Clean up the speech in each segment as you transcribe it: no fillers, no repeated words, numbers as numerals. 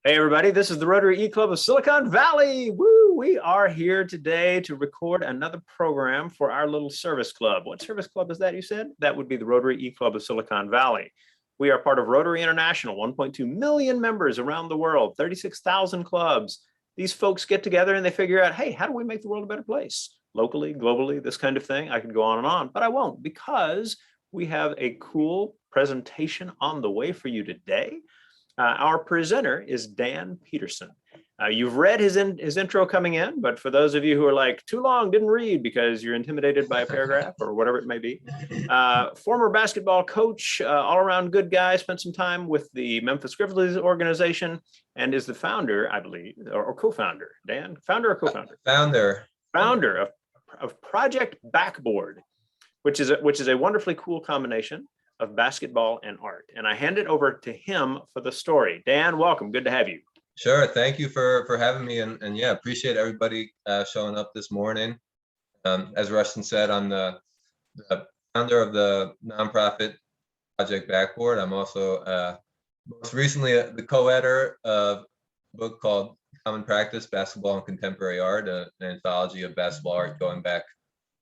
Hey everybody, this is the Rotary eClub of Silicon Valley. Woo! We are here today to record another program for our little service club. What service club is that, you said? That would be the Rotary eClub of Silicon Valley. We are part of Rotary International, 1.2 million members around the world, 36,000 clubs. These folks get together and they figure out, hey, how do we make the world a better place? Locally, globally, this kind of thing. I could go on, but I won't, because we have a cool presentation on the way for you today. Our presenter is Dan Peterson. You've read his intro coming in, but for those of you who are like, too long, didn't read because you're intimidated by a paragraph or whatever it may be. Former basketball coach, all-around good guy, spent some time with the Memphis Grizzlies organization and is the founder, I believe, or co-founder. Dan, founder or co-founder? Founder of Project Backboard, which is a wonderfully cool combination of basketball and art. And I hand it over to him for the story. Dan, welcome. Good to have you. Sure. Thank you for having me. And yeah, appreciate everybody showing up this morning. As Rustin said, I'm the founder of the nonprofit Project Backboard. I'm also most recently the co-editor of a book called Common Practice, Basketball and Contemporary Art, an anthology of basketball art going back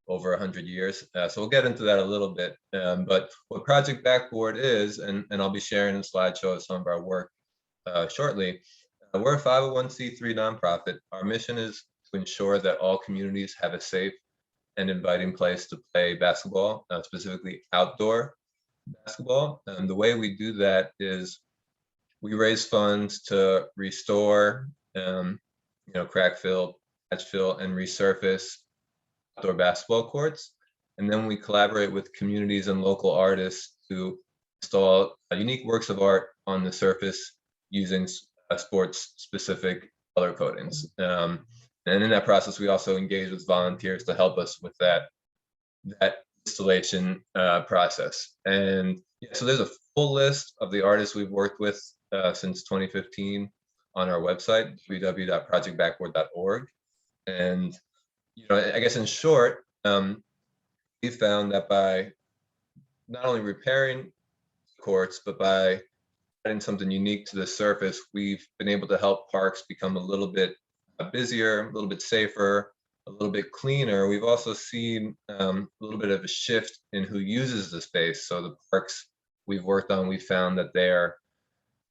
over 100 years. So we'll get into that a little bit. But what Project Backboard is, and I'll be sharing a slideshow of some of our work shortly, we're a 501c3 nonprofit. Our mission is to ensure that all communities have a safe and inviting place to play basketball, specifically outdoor basketball. And the way we do that is we raise funds to restore, crack fill, patch fill, and resurface outdoor basketball courts, and then we collaborate with communities and local artists to install unique works of art on the surface using sports-specific color coatings. And in that process, we also engage with volunteers to help us with that installation process. And yeah, so there's a full list of the artists we've worked with since 2015 on our website, www.projectbackboard.org. And I guess in short, we found that by not only repairing courts, but by adding something unique to the surface, we've been able to help parks become a little bit busier, a little bit safer, a little bit cleaner. We've also seen a little bit of a shift in who uses the space. So the parks we've worked on, we found that they're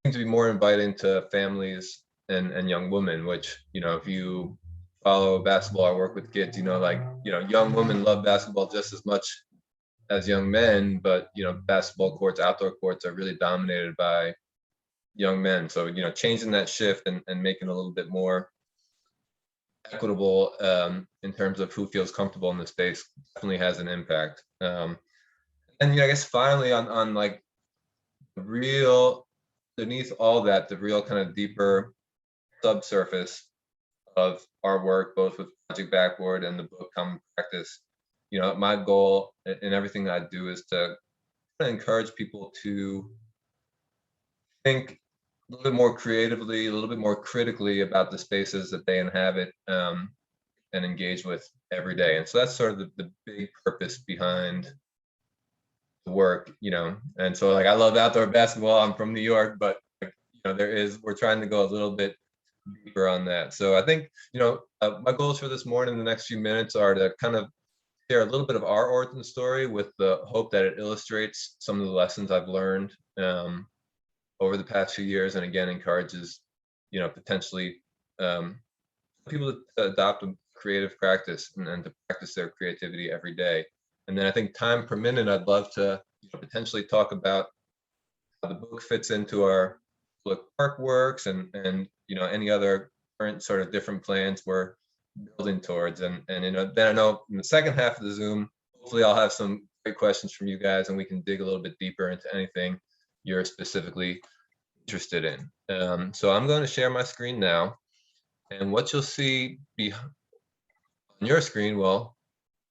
seem to be more inviting to families and young women, which, if you follow basketball or work with kids, young women love basketball just as much as young men, but basketball courts, outdoor courts are really dominated by young men. So changing that shift and making it a little bit more equitable in terms of who feels comfortable in the space definitely has an impact. And I guess finally on like the real, underneath all that, the real kind of deeper subsurface of our work, both with Project Backboard and the book Common Practice, my goal in everything that I do is to encourage people to think a little bit more creatively, a little bit more critically about the spaces that they inhabit and engage with every day. And so that's sort of the big purpose behind the work, And so I love outdoor basketball. I'm from New York, but we're trying to go a little bit deeper on that. So I think, my goals for this morning, the next few minutes, are to kind of share a little bit of our origin story with the hope that it illustrates some of the lessons I've learned over the past few years, and again, encourages, potentially people to adopt a creative practice and to practice their creativity every day. And then I think time per minute, I'd love to potentially talk about how the book fits into our public park works and any other current sort of different plans we're building towards. And then I know in the second half of the Zoom, hopefully I'll have some great questions from you guys and we can dig a little bit deeper into anything you're specifically interested in. So I'm going to share my screen now, and what you'll see on your screen while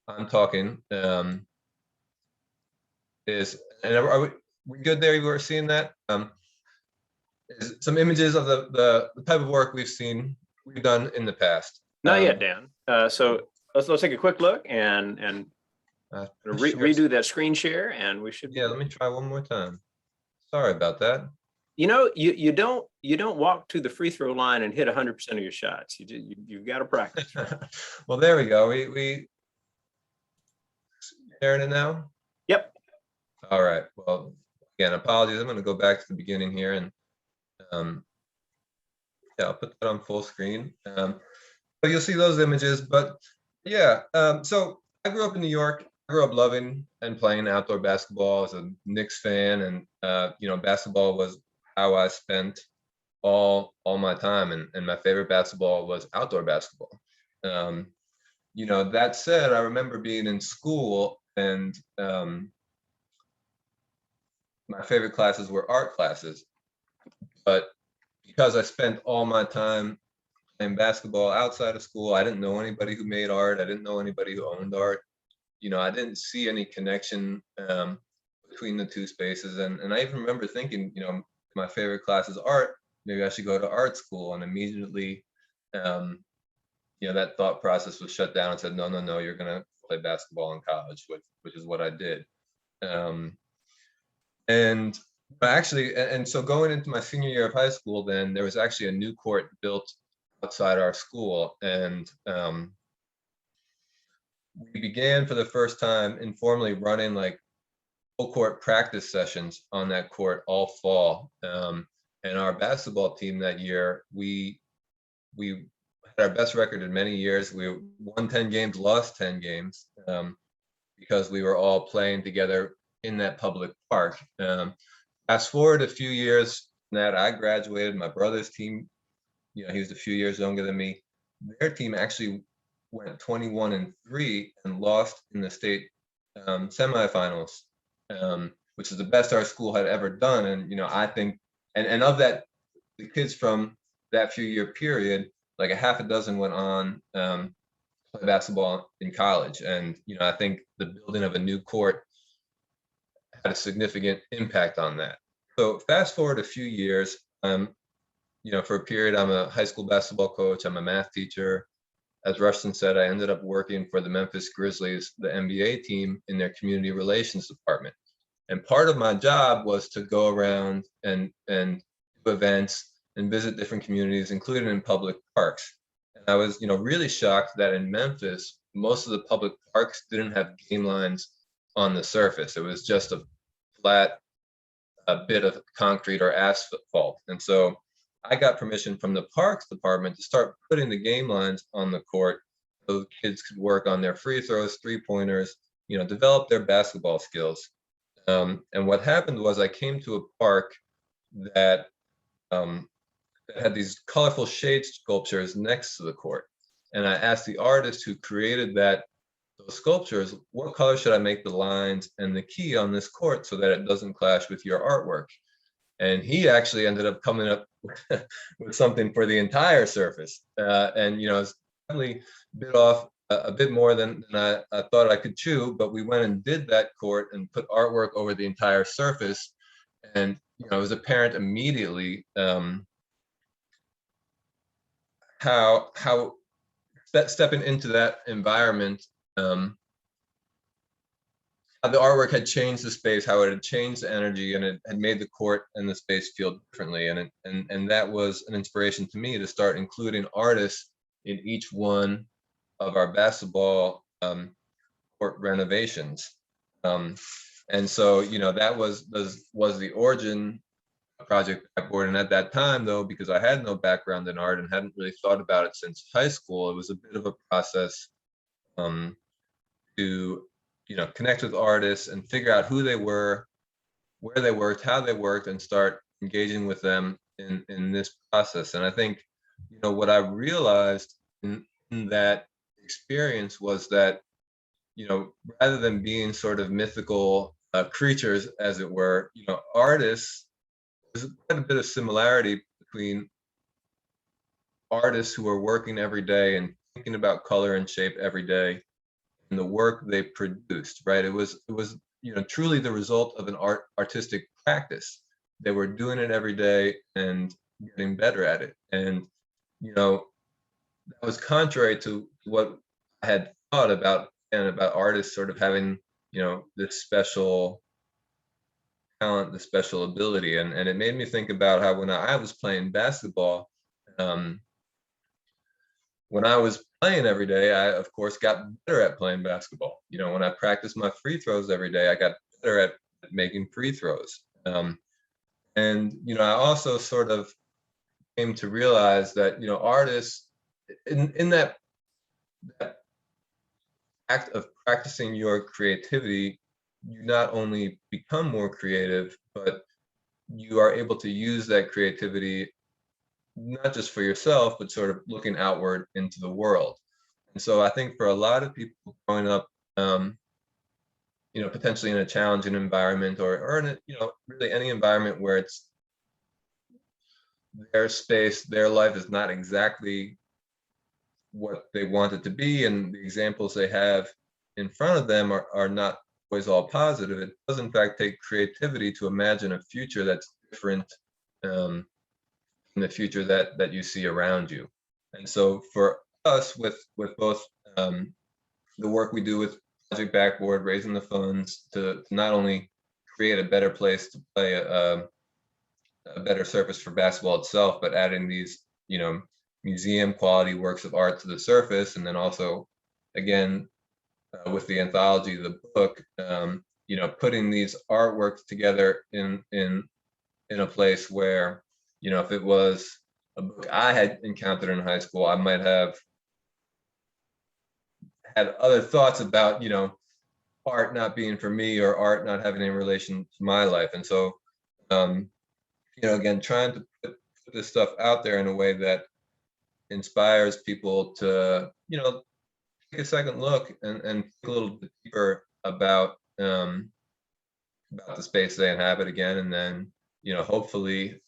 I'm talking is, and are we good there? You were seeing that? Is some images of the type of work we've done in the past. Not yet, Dan. So let's take a quick look and redo that screen share, and we should. Yeah, let me try one more time. Sorry about that. You don't walk to the free throw line and hit 100% of your shots. You've got to practice. Well, there we go. We hearing it now? Yep. All right. Well, again, apologies. I'm going to go back to the beginning here, and yeah, I'll put that on full screen. But you'll see those images. But yeah, so I grew up in New York. I grew up loving and playing outdoor basketball. I was a Knicks fan, and basketball was how I spent all my time, and my favorite basketball was outdoor basketball. That said, I remember being in school, and my favorite classes were art classes. But because I spent all my time playing basketball outside of school, I didn't know anybody who made art. I didn't know anybody who owned art. I didn't see any connection between the two spaces. And I even remember thinking, my favorite class is art. Maybe I should go to art school. And immediately, that thought process was shut down and said, no, you're going to play basketball in college, which is what I did. So going into my senior year of high school, then there was actually a new court built outside our school. And we began for the first time informally running like full court practice sessions on that court all fall. And our basketball team that year, we had our best record in many years. We won 10 games, lost 10 games, because we were all playing together in that public park. Fast forward a few years that I graduated, my brother's team, he was a few years younger than me. Their team actually went 21-3 and lost in the state semifinals, which is the best our school had ever done. And I think, and of that, the kids from that few year period, like a half a dozen went on play basketball in college. And I think the building of a new court had a significant impact on that. So fast forward a few years, for a period, I'm a high school basketball coach. I'm a math teacher. As Rushton said, I ended up working for the Memphis Grizzlies, the NBA team, in their community relations department. And part of my job was to go around and do events and visit different communities, including in public parks. And I was, really shocked that in Memphis, most of the public parks didn't have game lines on the surface. It was just a flat bit of concrete or asphalt. And so I got permission from the parks department to start putting the game lines on the court so kids could work on their free throws, three-pointers, develop their basketball skills. And what happened was I came to a park that had these colorful shade sculptures next to the court. And I asked the artist who created those sculptures, what color should I make the lines and the key on this court so that it doesn't clash with your artwork? And he actually ended up coming up with something for the entire surface. It's definitely bit off a bit more than I thought I could chew, but we went and did that court and put artwork over the entire surface. And, it was apparent immediately how stepping into that environment, how the artwork had changed the space, how it had changed the energy, and it had made the court and the space feel differently. And that was an inspiration to me to start including artists in each one of our basketball court renovations. And so, that was the origin of Project Backboard. And at that time, though, because I had no background in art and hadn't really thought about it since high school, it was a bit of a process to connect with artists and figure out who they were, where they worked, how they worked, and start engaging with them in this process. And I think, what I realized in that experience was that, rather than being sort of mythical creatures, as it were, artists, there's quite a bit of similarity between artists who are working every day and thinking about color and shape every day and the work they produced, right? It was truly the result of an artistic practice. They were doing it every day and getting better at it. And, that was contrary to what I had thought about artists sort of having, this special talent, the special ability. And it made me think about how when I was playing basketball, when I was playing every day, I of course got better at playing basketball. You know, when I practiced my free throws every day, I got better at making free throws. And you know, I also sort of came to realize that, you know, artists in that act of practicing your creativity, you not only become more creative, but you are able to use that creativity not just for yourself, but sort of looking outward into the world. And so I think for a lot of people growing up, you know, potentially in a challenging environment or in a, you know, really any environment where it's their space, their life is not exactly what they want it to be, and the examples they have in front of them are not always all positive. It does in fact take creativity to imagine a future that's different from the future that you see around you. And so for us, with both the work we do with Project Backboard, raising the funds to not only create a better place to play a better surface for basketball itself, but adding these, you know, museum quality works of art to the surface, and then also, again, with the anthology, the book, you know, putting these artworks together in a place where, you know, if it was a book I had encountered in high school, I might have had other thoughts about, you know, art not being for me or art not having any relation to my life. And so, you know, again, trying to put this stuff out there in a way that inspires people to, you know, take a second look and think a little bit deeper about the space they inhabit again, and then, you know, hopefully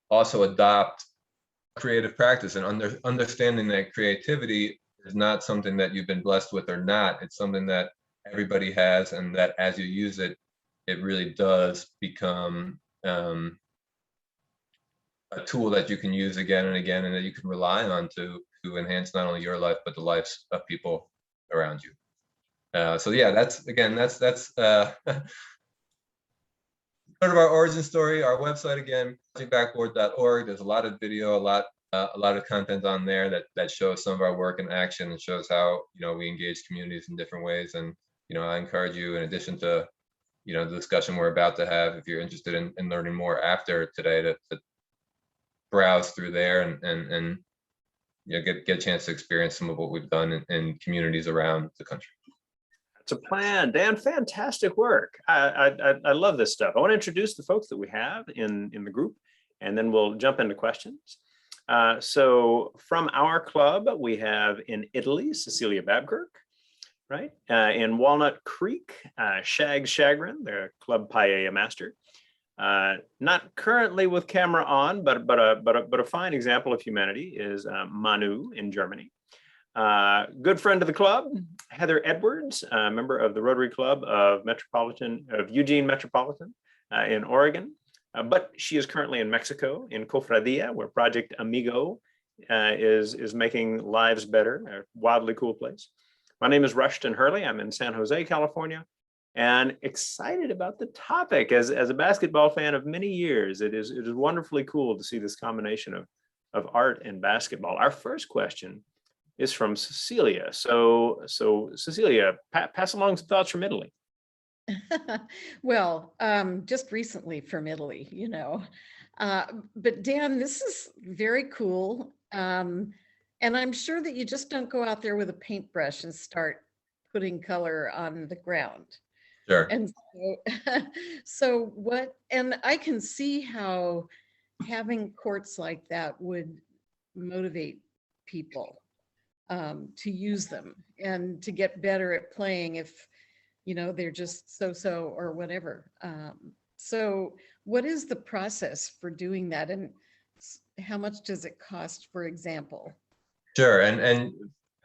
also adopt creative practice and understanding that creativity is not something that you've been blessed with or not. It's something that everybody has, and that as you use it, it really does become a tool that you can use again and again, and that you can rely on to enhance not only your life but the lives of people around you. So yeah, that's sort of our origin story. Our website, again, projectbackboard.org. There's a lot of video, a lot of content on there that shows some of our work in action and shows how, you know, we engage communities in different ways. And, you know, I encourage you, in addition to, you know, the discussion we're about to have, if you're interested in learning more after today, to browse through there and you know, get a chance to experience some of what we've done in communities around the country. It's a plan, Dan. Fantastic work. I love this stuff. I want to introduce the folks that we have in the group, and then we'll jump into questions. So from our club, we have in Italy, Cecilia Babkirk, right? In Walnut Creek, Shag Shagrin, the club paella master. Not currently with camera on, but a fine example of humanity is Manu in Germany. Good friend of the club, Heather Edwards, a member of the Rotary Club of Eugene Metropolitan in Oregon. But she is currently in Mexico, in Cofradia, where Project Amigo is making lives better, a wildly cool place. My name is Rushton Hurley. I'm in San Jose, California, and excited about the topic. As a basketball fan of many years, it is wonderfully cool to see this combination of art and basketball. Our first question is from Cecilia. So Cecilia, pass along some thoughts from Italy. Well, just recently from Italy, you know. But Dan, this is very cool. And I'm sure that you just don't go out there with a paintbrush and start putting color on the ground. Sure. And so what, and I can see how having courts like that would motivate people to use them and to get better at playing if, you know, they're just so or whatever. So what is the process for doing that, and how much does it cost, for example? Sure. And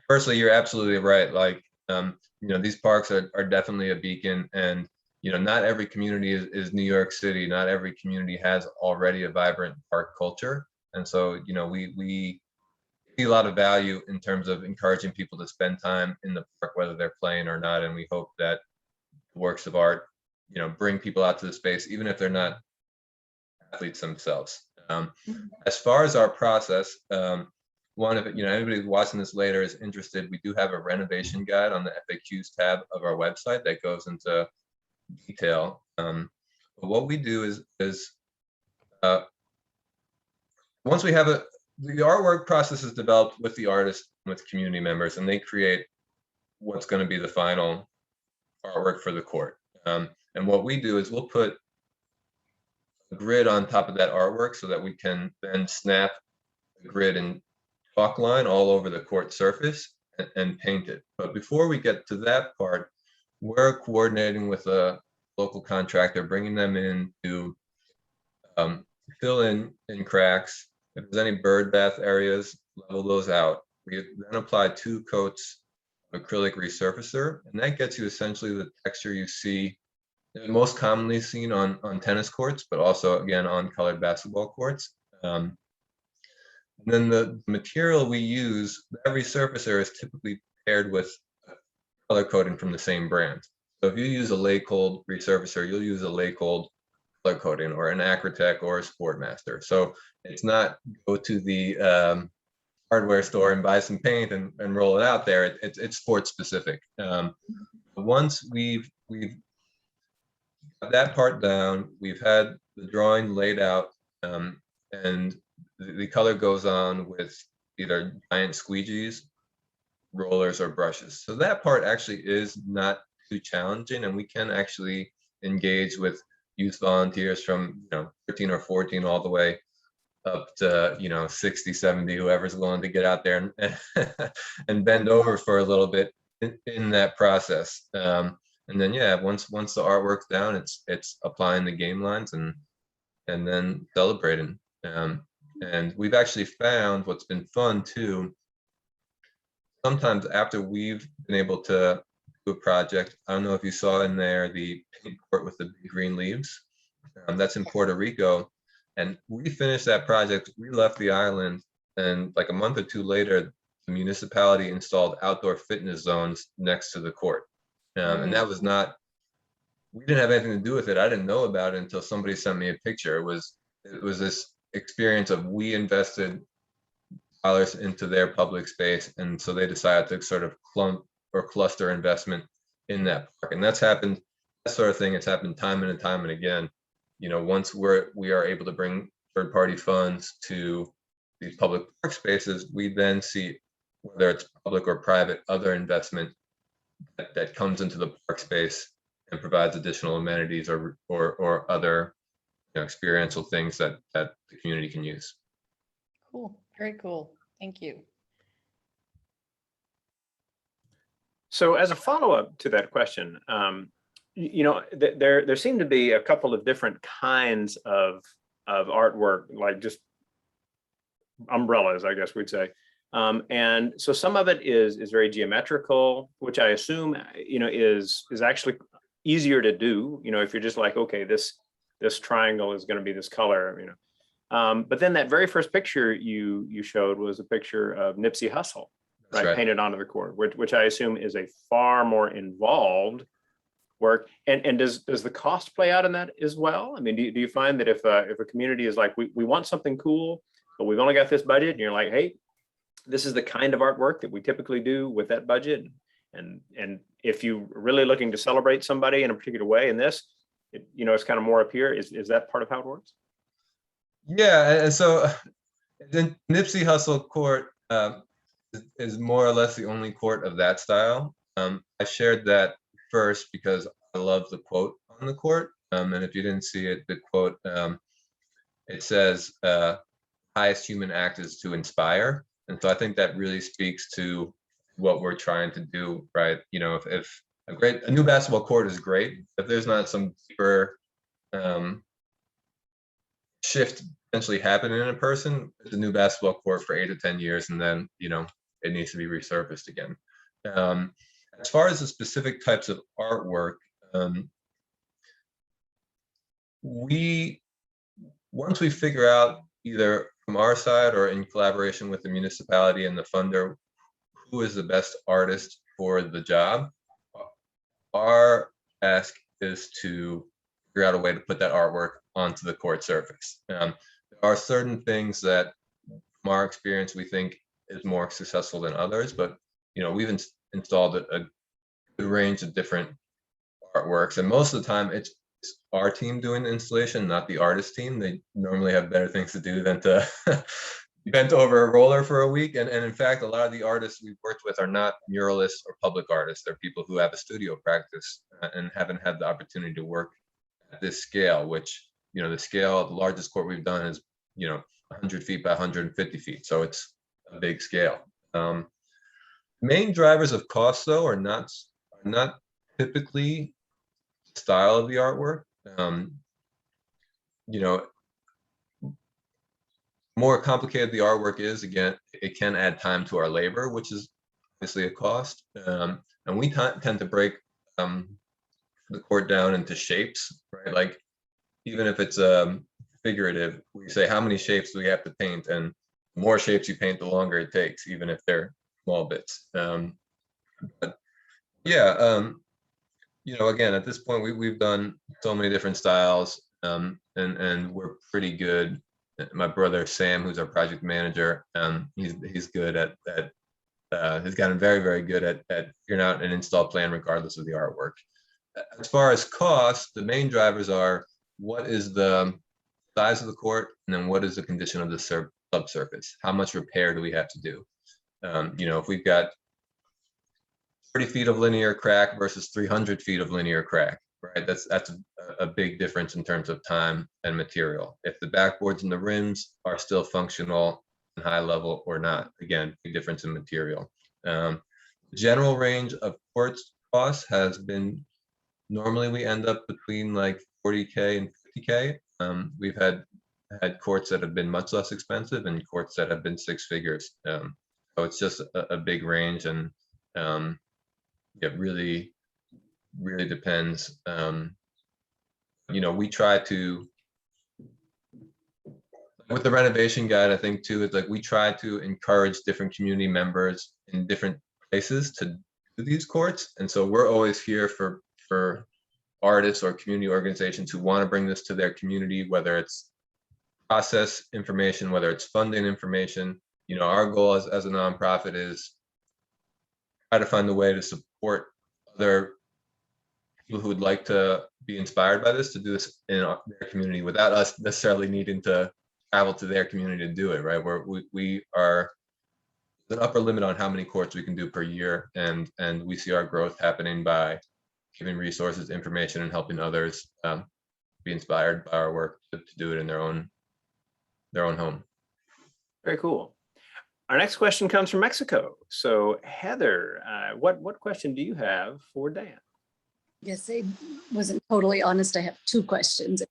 firstly, you're absolutely right. Like, you know, these parks are definitely a beacon, and, you know, not every community is New York City. Not every community has already a vibrant park culture. And so, you know, we see a lot of value in terms of encouraging people to spend time in the park, whether they're playing or not. And we hope that works of art, bring people out to the space, even if they're not athletes themselves. As far as our process, one of anybody who's watching this later is interested, we do have a renovation guide on the FAQs tab of our website that goes into detail. But what we do is once we have the artwork process is developed with the artist, with community members, and they create what's going to be the final artwork for the court. And what we do is we'll put a grid on top of that artwork so that we can then snap the grid and chalk line all over the court surface and paint it. But before we get to that part, we're coordinating with a local contractor, bringing them in to fill in cracks. If there's any bird bath areas, level those out. We then apply 2 coats of acrylic resurfacer, and that gets you essentially the texture you see most commonly seen on tennis courts, but also again on colored basketball courts. And then the material we use, that resurfacer is typically paired with color coding from the same brand. So if you use a Lay-Cold resurfacer, you'll use a Lay-Cold color coding or an Acrotech or a Sportmaster. So it's not go to the hardware store and buy some paint and roll it out there. It's sports specific. Once we've got that part down, we've had the drawing laid out, and the color goes on with either giant squeegees, rollers, or brushes. So that part actually is not too challenging, and we can actually engage with youth volunteers from 13 or 14 all the way up to 60, 70, whoever's willing to get out there and bend over for a little bit in that process. And then once the artwork's down, it's applying the game lines and then celebrating. And we've actually found what's been fun too. Sometimes after we've been able to do a project, I don't know if you saw in there the paint court with the big green leaves. That's in Puerto Rico. And we finished that project. We left the island, and like a month or 2 later, the municipality installed outdoor fitness zones next to the court. And that was not, we didn't have anything to do with it. I didn't know about it until somebody sent me a picture. It was this experience of we invested dollars into their public space, and so they decided to sort of clump or cluster investment in that park. And that's happened, that sort of thing has happened time and time and again. Once we are able to bring third-party funds to these public park spaces, we then see, whether it's public or private, other investment that comes into the park space and provides additional amenities or other experiential things that the community can use. Cool. Very cool. Thank you. So as a follow-up to that question, there seem to be a couple of different kinds of artwork, like just umbrellas, I guess we'd say. And so some of it is very geometrical, which I assume is actually easier to do. If you're just like, okay, this triangle is going to be this color. But then that very first picture you showed was a picture of Nipsey Hussle, right, painted onto the court, which I assume is a far more involved work. And does the cost play out in that as well? I mean, do you find that if a community is like, we want something cool, but we've only got this budget, and you're like, hey, this is the kind of artwork that we typically do with that budget, and if you're really looking to celebrate somebody in a particular way in this, it's kind of more up here. Is that part of how it works? Yeah, and so the Nipsey Hussle court is more or less the only court of that style. I shared that first because I love the quote on the court. And if you didn't see it, the quote, it says, highest human act is to inspire. And so I think that really speaks to what we're trying to do, right? If a new basketball court is great, if there's not some deeper shift potentially happening in a person, it's a new basketball court for 8 to 10 years, and then it needs to be resurfaced again. As far as the specific types of artwork, once we figure out either from our side or in collaboration with the municipality and the funder, who is the best artist for the job. Our ask is to figure out a way to put that artwork onto the court surface. There are certain things that, from our experience, we think is more successful than others, but we've installed a good range of different artworks, and most of the time it's our team doing the installation, not the artist team. They normally have better things to do than to bent over a roller for a week. And in fact, a lot of the artists we've worked with are not muralists or public artists. They're people who have a studio practice and haven't had the opportunity to work at this scale, which, the largest court we've done is, 100 feet by 150 feet. So it's a big scale. Main drivers of cost, though, are not typically the style of the artwork. More complicated the artwork is, again, it can add time to our labor, which is obviously a cost. And we tend to break the court down into shapes, right? Like, even if it's figurative, we say, how many shapes do we have to paint? And the more shapes you paint, the longer it takes, even if they're small bits. But yeah, again, at this point, we've done so many different styles, and we're pretty good. My brother Sam, who's our project manager, he's good at he's gotten very, very good at figuring out an install plan regardless of the artwork. As far as cost, the main drivers are, what is the size of the court, and then what is the condition of the subsurface? How much repair do we have to do? If we've got 30 feet of linear crack versus 300 feet of linear crack, right? That's a big difference in terms of time and material. If the backboards and the rims are still functional and high level or not, again, big difference in material. General range of courts costs has been, normally we end up between like 40K and 50K. We've had courts that have been much less expensive and courts that have been six figures. So it's just a big range, and it really depends. We try to, with the renovation guide, I think too, it's like we try to encourage different community members in different places to do these courts. And so we're always here for artists or community organizations who want to bring this to their community, whether it's process information, whether it's funding information. Our goal as a nonprofit is try to find a way to support other people who would like to be inspired by this, to do this in their community without us necessarily needing to travel to their community to do it, right? We are, there's an upper limit on how many courts we can do per year, and we see our growth happening by giving resources, information, and helping others be inspired by our work to do it in their own home. Very cool. Our next question comes from Mexico. So Heather, what question do you have for Dan? Yes, I wasn't totally honest. I have two questions.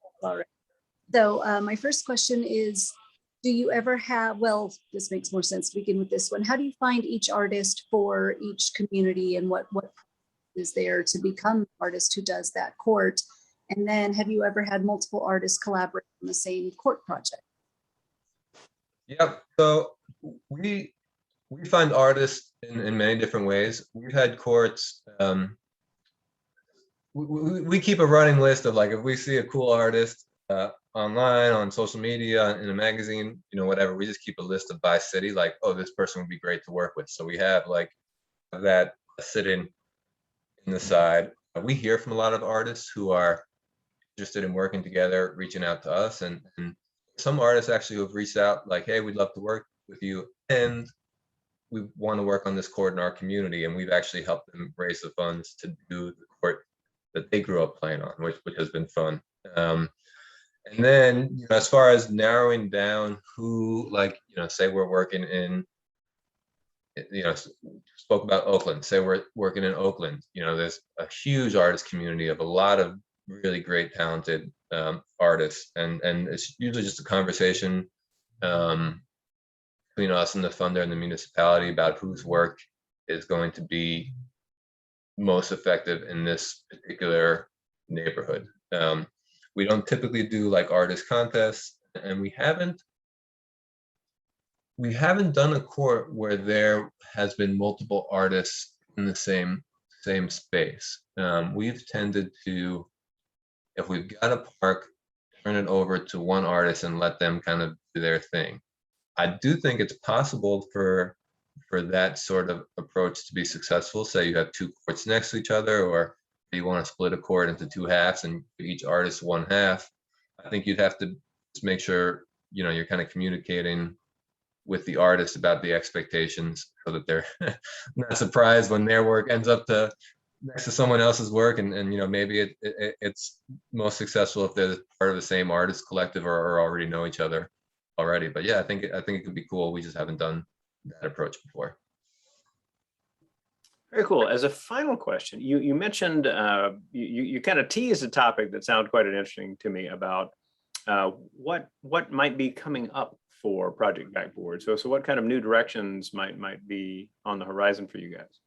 So my first question is, do you ever have, well, this makes more sense to begin with this one. How do you find each artist for each community, and what is there to become an artist who does that court? And then have you ever had multiple artists collaborate on the same court project? Yeah, so we find artists in many different ways. We've had courts, we keep a running list of, like, if we see a cool artist online, on social media, in a magazine, whatever, we just keep a list of by city, like, oh, this person would be great to work with. So we have like that sitting in the side. We hear from a lot of artists who are interested in working together, reaching out to us, and some artists actually who have reached out like, hey, we'd love to work with you, and we want to work on this court in our community, and we've actually helped them raise the funds to do the court that they grew up playing on, which has been fun. And then, as far as narrowing down who, like, say we're working in, spoke about Oakland, say we're working in Oakland, there's a huge artist community of a lot of really great, talented artists, and it's usually just a conversation between us and the funder and the municipality about whose work is going to be most effective in this particular neighborhood. We don't typically do like artist contests, and we haven't we haven't done a court where there has been multiple artists in the same space. We've tended to, if we've got a park, turn it over to one artist and let them kind of do their thing. I do think it's possible for that sort of approach to be successful. Say you have two courts next to each other, or you want to split a court into two halves and give each artist one half. I think you'd have to just make sure, you know, you're kind of communicating with the artist about the expectations so that they're not surprised when their work ends up next to someone else's work, and you know, maybe it's most successful if they're part of the same artist collective or already know each other already. But yeah, I think it could be cool. We just haven't done that approach before. Very cool. As a final question, you mentioned, you kind of teased a topic that sounded quite interesting to me about what might be coming up for Project Backboard. So what kind of new directions might be on the horizon for you guys?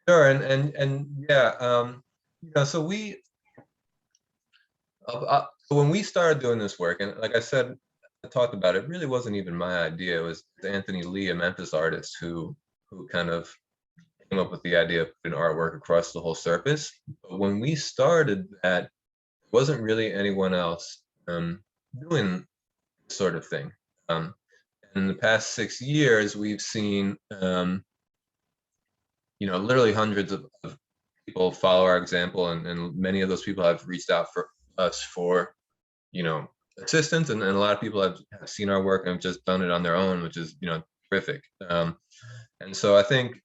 Sure, and yeah, you know, so when we started doing this work, and like I said, I talked about it, really wasn't even my idea. It was Anthony Lee, a Memphis artist, who kind of came up with the idea of putting artwork across the whole surface. But when we started that, there wasn't really anyone else doing this sort of thing. In the past 6 years, we've seen, you know, literally hundreds of people follow our example, and many of those people have reached out for us for, you know, assistance, and a lot of people have seen our work and have just done it on their own, which is, you know, terrific. And so I think,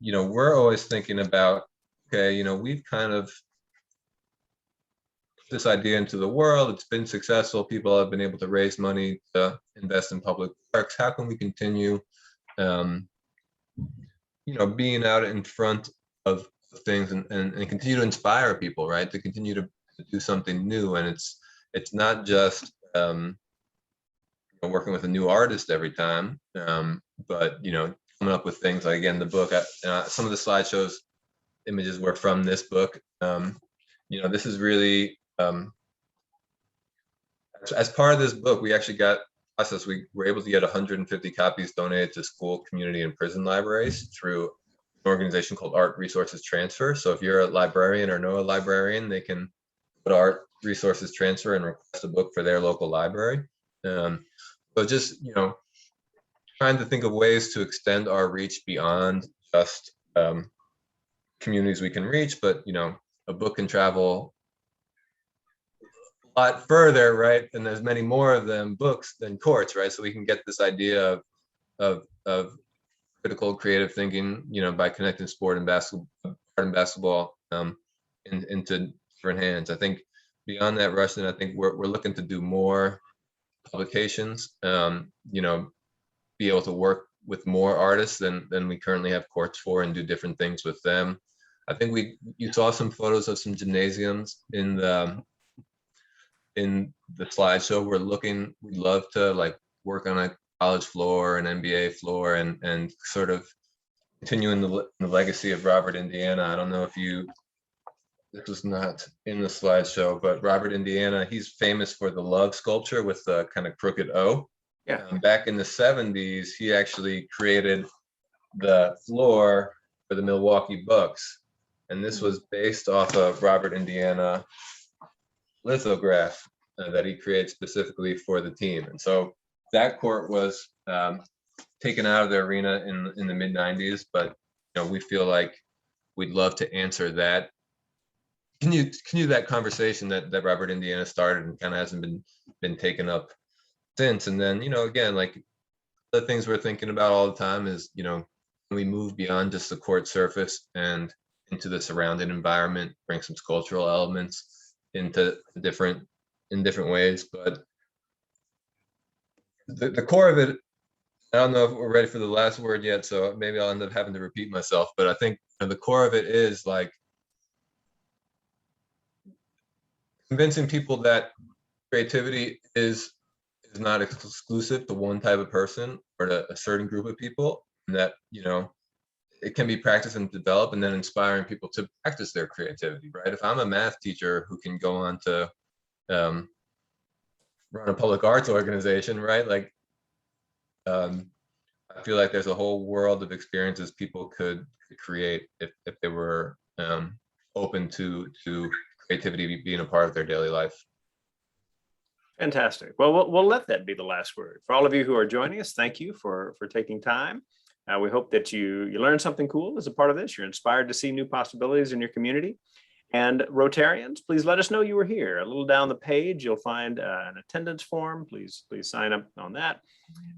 you know, we're always thinking about, okay, you know, we've kind of put this idea into the world. It's been successful. People have been able to raise money to invest in public parks. How can we continue, you know, being out in front of things and continue to inspire people, right? To continue to do something new. And it's not just you know, working with a new artist every time, but, you know, coming up with things like, again, the book, some of the slideshows images were from this book. You know, this is really, as part of this book, we actually got process. We were able to get 150 copies donated to school, community, and prison libraries through an organization called Art Resources Transfer. So if you're a librarian or know a librarian, they can put Art Resources Transfer and request a book for their local library. So just, you know, trying to think of ways to extend our reach beyond just communities we can reach, but, you know, a book can travel a lot further, right? And there's many more of them books than courts, right? So we can get this idea of critical creative thinking, you know, by connecting sport and basketball, art and basketball into different hands. I think beyond that, Rustin, I think we're looking to do more publications, you know, be able to work with more artists than we currently have courts for, and do different things with them. I think you saw some photos of some gymnasiums in the slideshow. We'd love to like work on a college floor, an NBA floor, and sort of continuing the legacy of Robert, Indiana. I don't know if this was not in the slideshow, but Robert, Indiana, he's famous for the love sculpture with the kind of crooked O. Yeah. Back in the 70s, he actually created the floor for the Milwaukee Bucks. And this was based off of Robert, Indiana lithograph that he created specifically for the team. And so that court was taken out of the arena in the mid 90s, but, you know, we feel like we'd love to answer that. Continue that conversation that Robert, Indiana started and kind of hasn't been taken up since. And then, you know, again, like the things we're thinking about all the time is, you know, can we move beyond just the court surface and into the surrounding environment, bring some cultural elements into different ways. But the core of it, I don't know if we're ready for the last word yet, so maybe I'll end up having to repeat myself, but I think the core of it is like convincing people that creativity is not exclusive to one type of person or to a certain group of people, and that, you know, it can be practiced and developed, and then inspiring people to practice their creativity, right? If I'm a math teacher who can go on to run a public arts organization, right? Like I feel like there's a whole world of experiences people could create if they were open to creativity being a part of their daily life. Fantastic. Well, we'll let that be the last word. For all of you who are joining us, thank you for taking time. We hope that you learned something cool as a part of this. You're inspired to see new possibilities in your community. And Rotarians, please let us know you were here. A little down the page, you'll find an attendance form. Please sign up on that.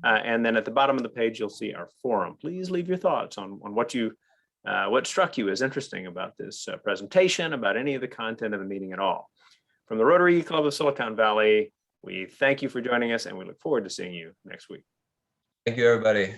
And then at the bottom of the page, you'll see our forum. Please leave your thoughts on what struck you as interesting about this presentation, about any of the content of the meeting at all. From the Rotary eClub of Silicon Valley, we thank you for joining us, and we look forward to seeing you next week. Thank you, everybody.